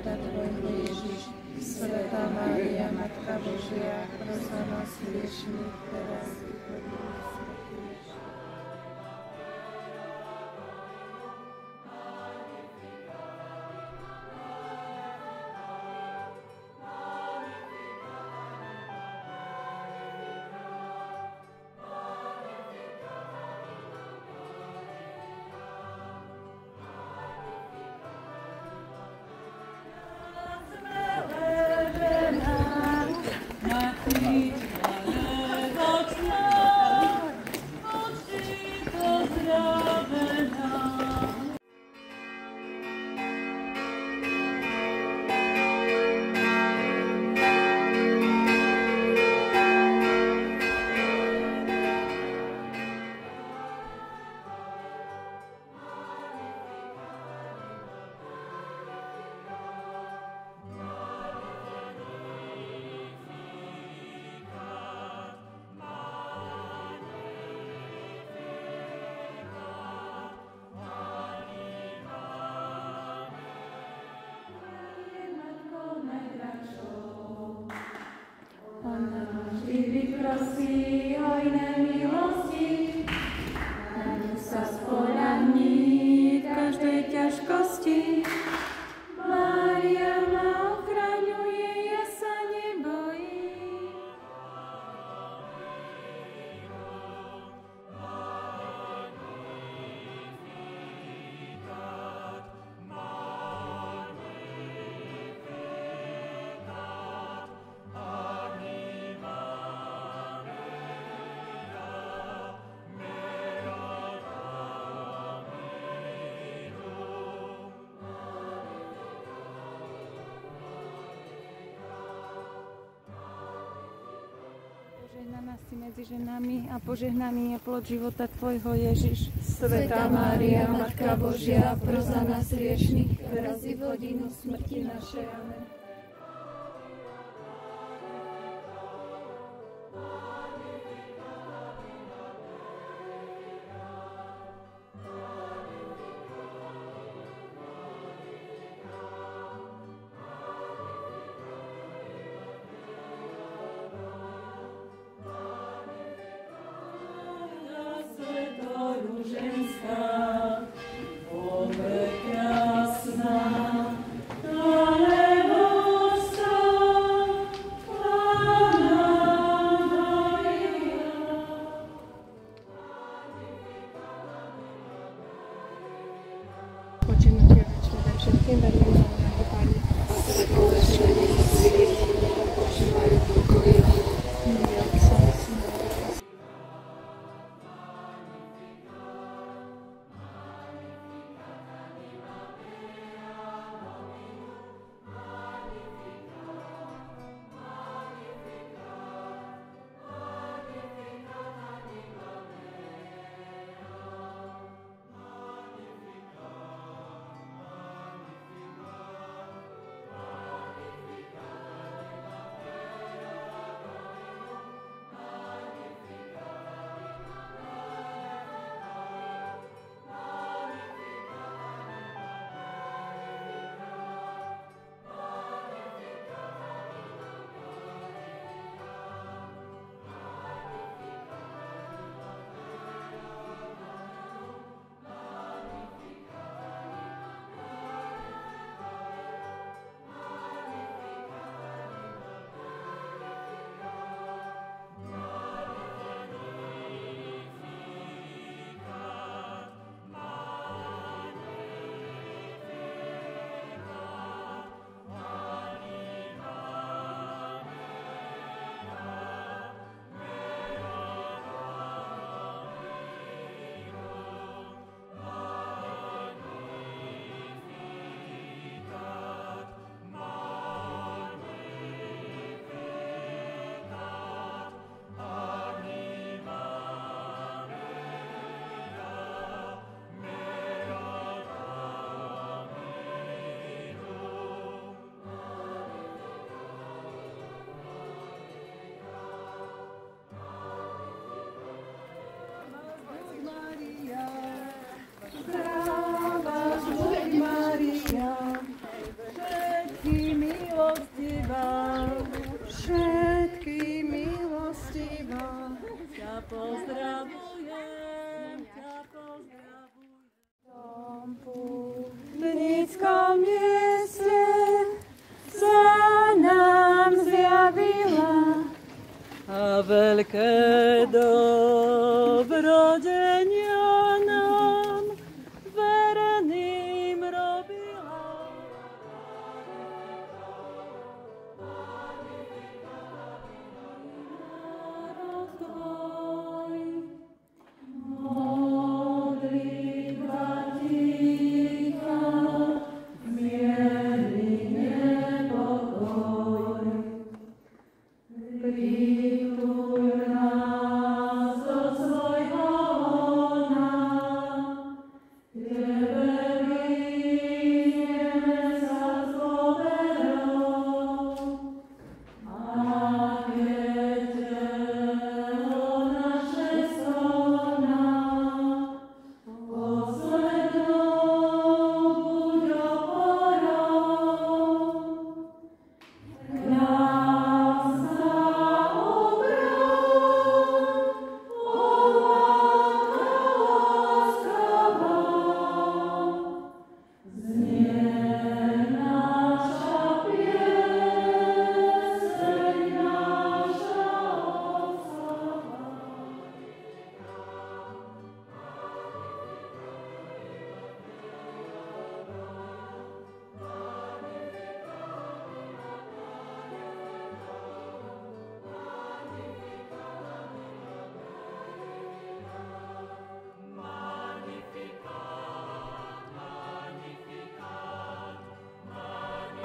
života Tvojho Ježiš. Svätá Mária, Matka Božia, pros za nás hriešnych, teraz i v hodinu smrti našej. Prosí hojné milosti, na ňu sa spoľahni v každej ťažkosti. Mária ma ochraňuje, ja sa nebojím. Požehnaná si medzi ženami a požehnaný je plod života Tvojho Ježiš. Svätá Mária, Matka Božia, pros za nás hriešnych, teraz i v hodinu smrti našej. Amen. Počinnutie večné daj všetkým verným na Pane.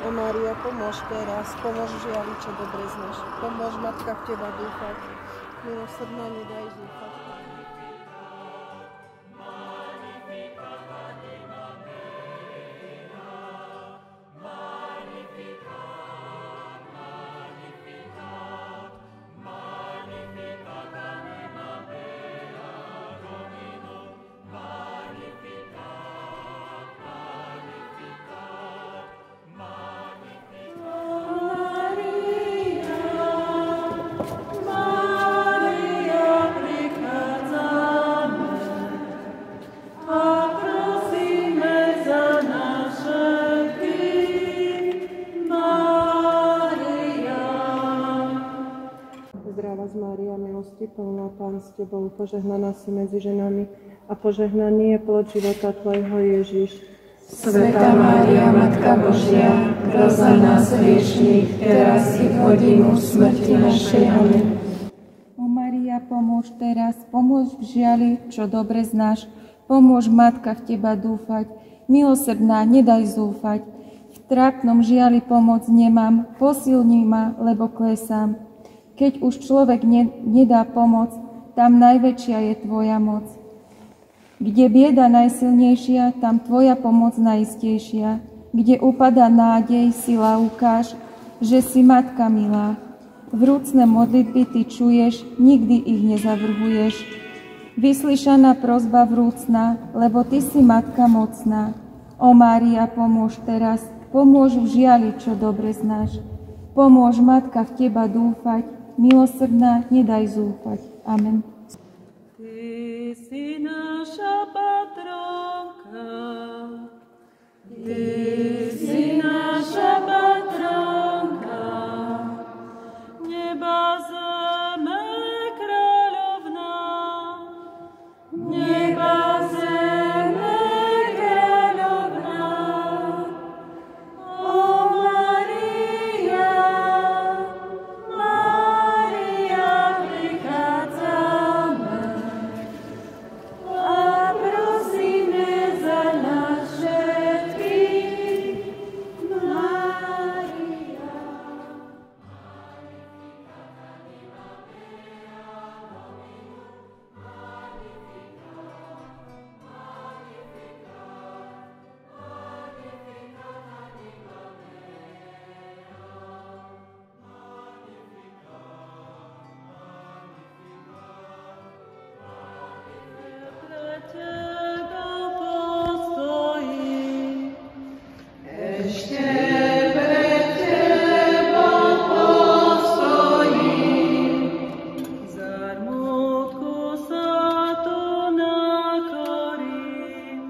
O Mária, pomôž teraz, pomôž žiali, čo dobre znáš. Pomôž, Matka, v Teba dúfať. Milosrdná, nedaj zúfať. Plná, Pán s Tebou, požehnaná si medzi ženami a požehnaný je plod života Tvojho, Ježiš. Svätá Mária, Matka Božia, pros za nás hriešnych, teraz i v hodinu smrti našej. Amen. O Mária, pomôž teraz, pomôž v žiali, čo dobre znáš. Pomôž, Matka, v Teba dúfať. Milosrdná, nedaj zúfať. V trápnom žiali pomoc nemám, posilni ma, lebo klesám. Keď už človek nedá pomoc, tam najväčšia je Tvoja moc. Kde bieda najsilnejšia, tam Tvoja pomoc najistejšia. Kde upadá nádej, sila ukáž, že si Matka milá. Vrúcne modlitby Ty čuješ, nikdy ich nezavrhuješ. Vyslyšaná prosba vrúcna, lebo Ty si Matka mocná. O Mária, pomôž teraz, pomôž v žiali, čo dobre znáš. Pomôž, Matka, v Teba dúfať, milosrdná, nedaj zúfať. Amen. Ty si naša patronka, Ty si naša patronka, neba zeme kráľovná, neba zeme kráľovná. O Mária, Mária, prichádzame a prosíme za nás všetkých. Mária. Pre Teba postojím, ešte pre Teba postojím, zarmútku sa tu nakorím,